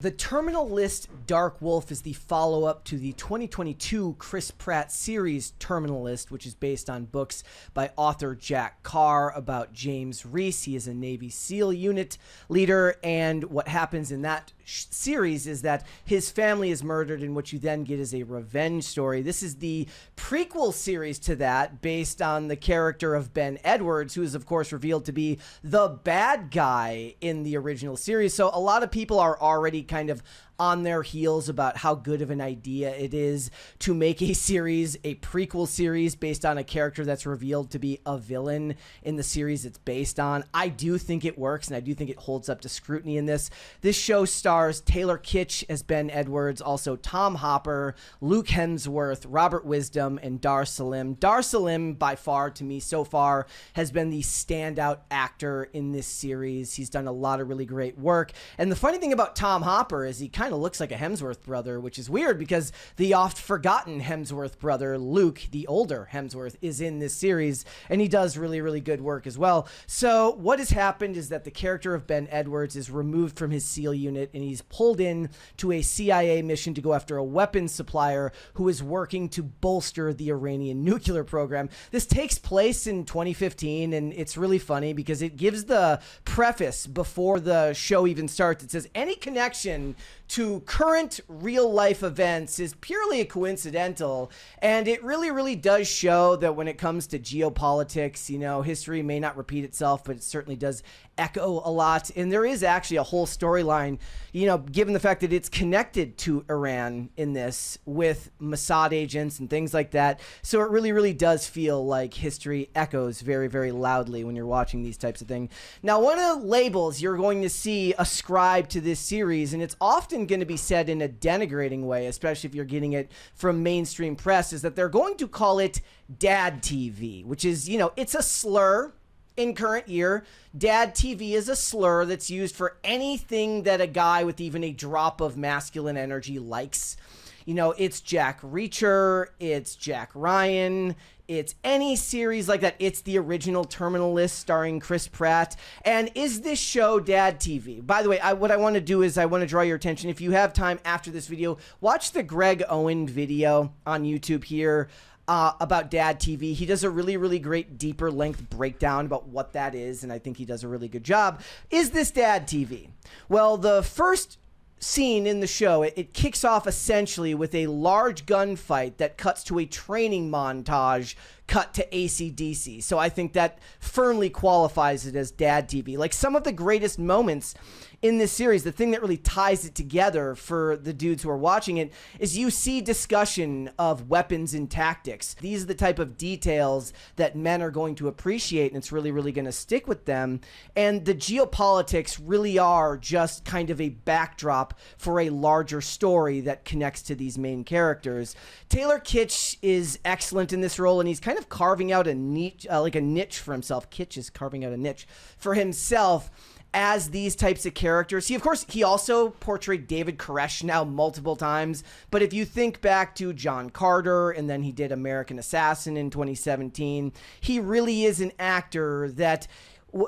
The Terminal List Dark Wolf is the follow-up to the 2022 Chris Pratt series Terminal List, which is based on books by author Jack Carr about James Reese. He is a Navy SEAL unit leader, and what happens in that series is that his family is murdered, and what you then get is a revenge story. This is the prequel series to that, based on the character of Ben Edwards, who is, of course, revealed to be the bad guy in the original series. So a lot of people are already kind of on their heels about how good of an idea it is to make a series, a prequel series based on a character that's revealed to be a villain in the series it's based on. I do think it works, and I do think it holds up to scrutiny in this. This show stars Taylor Kitsch as Ben Edwards, also Tom Hopper, Luke Hemsworth, Robert Wisdom, and Dar Salim. Dar Salim, by far, to me so far, has been the standout actor in this series. He's done a lot of really great work. And the funny thing about Tom Hopper is he kind of looks like a Hemsworth brother, which is weird because the oft-forgotten Hemsworth brother, Luke, the older Hemsworth, is in this series, and he does really, really good work as well. So what has happened is that the character of Ben Edwards is removed from his SEAL unit, and he's pulled in to a CIA mission to go after a weapons supplier who is working to bolster the Iranian nuclear program. This takes place in 2015, and it's really funny because it gives the preface before the show even starts. It says, any connection to current real-life events is purely coincidental, and it really, really does show that when it comes to geopolitics, you know, history may not repeat itself, but it certainly does echo a lot. And there is actually a whole storyline, you know, given the fact that it's connected to Iran in this with Mossad agents and things like that. So it really, really does feel like history echoes very, very loudly when you're watching these types of things. Now, one of the labels you're going to see ascribed to this series, and it's often going to be said in a denigrating way, especially if you're getting it from mainstream press, is that they're going to call it Dad TV, which is, you know, it's a slur. In current year, Dad TV is a slur that's used for anything that a guy with even a drop of masculine energy likes. You know, it's Jack Reacher, it's Jack Ryan, it's any series like that. It's the original Terminal List starring Chris Pratt. And is this show Dad TV? By the way, what I want to do is I want to draw your attention. If you have time after this video, watch the Greg Owen video on YouTube here. About Dad TV. He does a really, really great deeper length breakdown about what that is, and I think he does a really good job. Is this Dad TV? Well, the first scene in the show, it kicks off essentially with a large gunfight that cuts to a training montage cut to AC/DC. So I think that firmly qualifies it as Dad TV. Like, some of the greatest moments in this series, the thing that really ties it together for the dudes who are watching it, is you see discussion of weapons and tactics. These are the type of details that men are going to appreciate, and it's really, really going to stick with them. And the geopolitics really are just kind of a backdrop for a larger story that connects to these main characters. Taylor Kitsch is excellent in this role, and he's kind of carving out a niche, like a niche for himself. Kitsch is carving out a niche for himself as these types of characters. He, of course, he also portrayed David Koresh now multiple times, but if you think back to John Carter, and then he did American Assassin in 2017, he really is an actor that,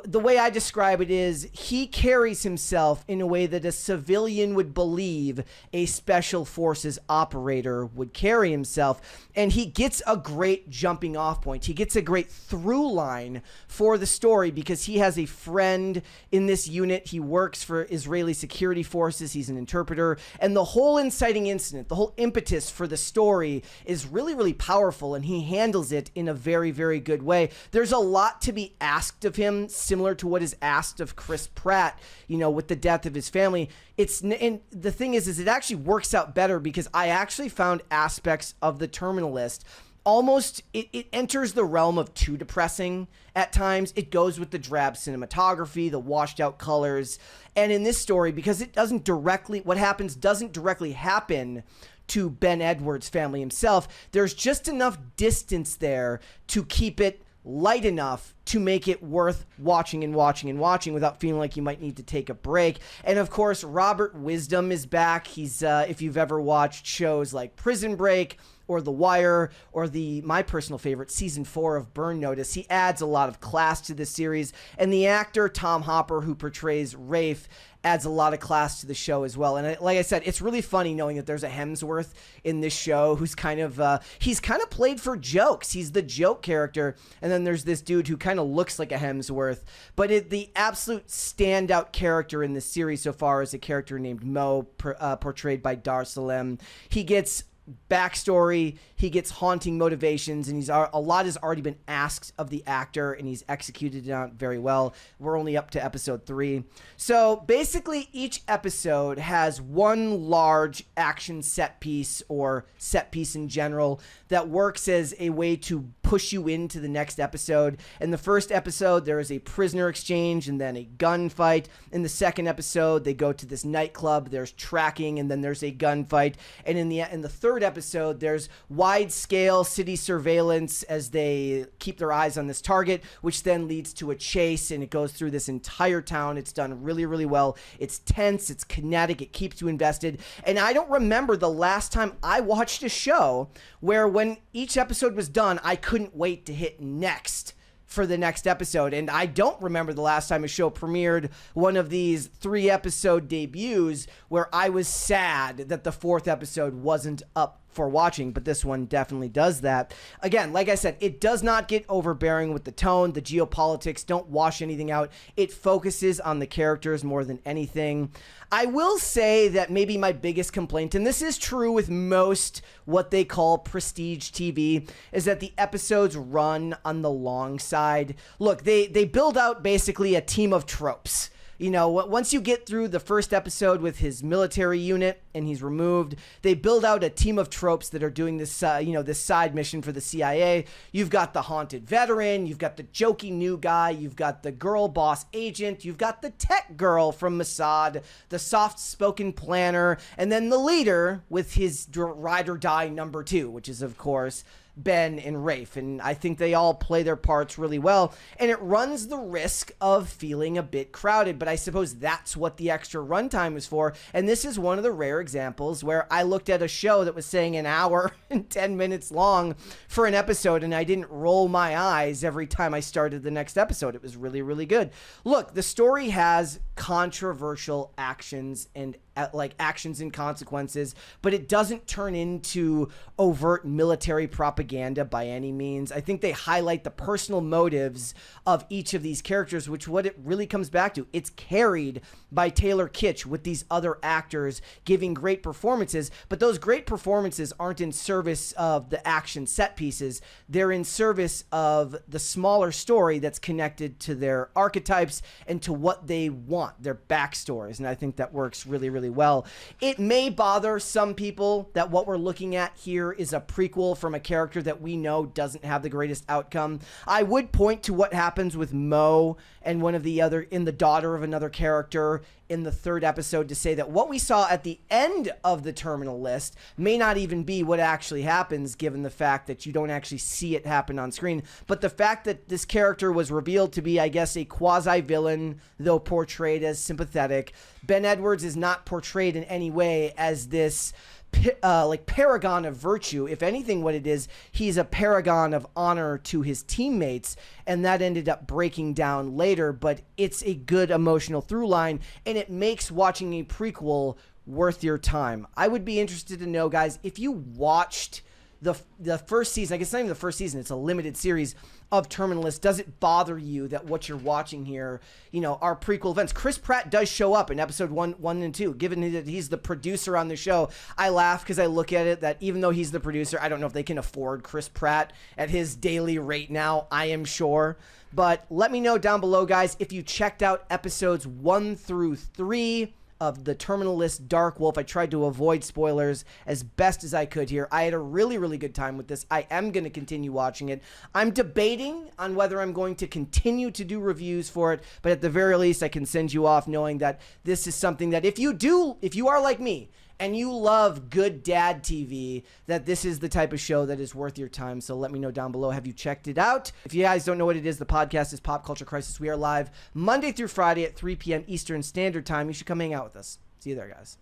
the way I describe it is, he carries himself in a way that a civilian would believe a special forces operator would carry himself. And he gets a great jumping off point. He gets a great through line for the story because he has a friend in this unit. He works for Israeli security forces. He's an interpreter. And the whole inciting incident, the whole impetus for the story is really, really powerful. And he handles it in a very, very good way. There's a lot to be asked of him, similar to what is asked of Chris Pratt, you know, with the death of his family. And the thing is it actually works out better because I actually found aspects of the Terminal List almost, it enters the realm of too depressing at times. It goes with the drab cinematography, the washed out colors. And in this story, because it doesn't directly, what happens doesn't directly happen to Ben Edwards' family himself, there's just enough distance there to keep it light enough to make it worth watching and watching and watching without feeling like you might need to take a break. And of course, Robert Wisdom is back. He's, if you've ever watched shows like Prison Break or The Wire or my personal favorite, season 4 of Burn Notice. He adds a lot of class to this series, and the actor Tom Hopper, who portrays Rafe, adds a lot of class to the show as well. And like I said, it's really funny knowing that there's a Hemsworth in this show who's kind of he's kind of played for jokes. He's the joke character, and then there's this dude who kind of looks like a Hemsworth. But the absolute standout character in this series so far is a character named Mo, portrayed by Dar Salem. He gets backstory, he gets haunting motivations, and a lot has already been asked of the actor, and he's executed it out very well. We're only up to episode 3. So basically each episode has one large action set piece or set piece in general that works as a way to push you into the next episode. In the first episode, there is a prisoner exchange and then a gunfight. In the second episode, they go to this nightclub, there's tracking, and then there's a gunfight. And in the third episode, there's wide-scale city surveillance as they keep their eyes on this target, which then leads to a chase, and it goes through this entire town. It's done really, really well. It's tense, it's kinetic, it keeps you invested. And I don't remember the last time I watched a show where when each episode was done, I couldn't wait to hit next for the next episode. And I don't remember the last time a show premiered one of these 3-episode debuts where I was sad that the 4th episode wasn't up for watching, but this one definitely does that. Again, like I said, it does not get overbearing with the tone. The geopolitics don't wash anything out. It focuses on the characters more than anything. I will say that maybe my biggest complaint, and this is true with most what they call prestige TV, is that the episodes run on the long side. Look, they build out basically a team of tropes. You know, once you get through the first episode with his military unit and he's removed, they build out a team of tropes that are doing this, this side mission for the CIA. You've got the haunted veteran, you've got the jokey new guy, you've got the girl boss agent, you've got the tech girl from Mossad, the soft-spoken planner, and then the leader with his ride or die number 2, which is, of course, Ben and Rafe, and I think they all play their parts really well, and it runs the risk of feeling a bit crowded, but I suppose that's what the extra runtime is for, and this is one of the rare examples where I looked at a show that was saying an hour and 10 minutes long for an episode, and I didn't roll my eyes every time I started the next episode. It was really, really good. Look, the story has controversial actions and actions and consequences, but it doesn't turn into overt military propaganda by any means. I think they highlight the personal motives of each of these characters, which what it really comes back to. It's carried by Taylor Kitsch with these other actors giving great performances, but those great performances aren't in service of the action set pieces. They're in service of the smaller story that's connected to their archetypes and to what they want, their backstories, and I think that works really, really well. It may bother some people that what we're looking at here is a prequel from a character that we know doesn't have the greatest outcome. I would point to what happens with Mo and the daughter of another character in the 3rd episode to say that what we saw at the end of the terminal list may not even be what actually happens, given the fact that you don't actually see it happen on screen. But the fact that this character was revealed to be, I guess, a quasi-villain, though portrayed as sympathetic. Ben Edwards is not portrayed in any way as this paragon of virtue. If anything, what it is, he's a paragon of honor to his teammates, and that ended up breaking down later, but it's a good emotional through line, and it makes watching a prequel worth your time. I would be interested to know, guys, if you watched the first season, I guess not even the first season, it's a limited series of Terminal List, does it bother you that what you're watching here, are prequel events? Chris Pratt does show up in episode 1 and 2, given that he's the producer on the show. I laugh because I look at it that even though he's the producer, I don't know if they can afford Chris Pratt at his daily rate now, I am sure. But let me know down below, guys, if you checked out episodes 1 through 3 of the Terminal List Dark Wolf. I tried to avoid spoilers as best as I could here. I had a really, really good time with this. I am going to continue watching it. I'm debating on whether I'm going to continue to do reviews for it, but at the very least, I can send you off knowing that this is something that if you are like me, and you love good dad TV, that this is the type of show that is worth your time. So let me know down below. Have you checked it out? If you guys don't know what it is, the podcast is Pop Culture Crisis. We are live Monday through Friday at 3 p.m. Eastern Standard Time. You should come hang out with us. See you there, guys.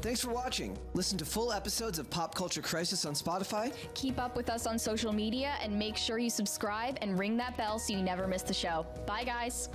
Thanks for watching. Listen to full episodes of Pop Culture Crisis on Spotify. Keep up with us on social media and make sure you subscribe and ring that bell so you never miss the show. Bye, guys.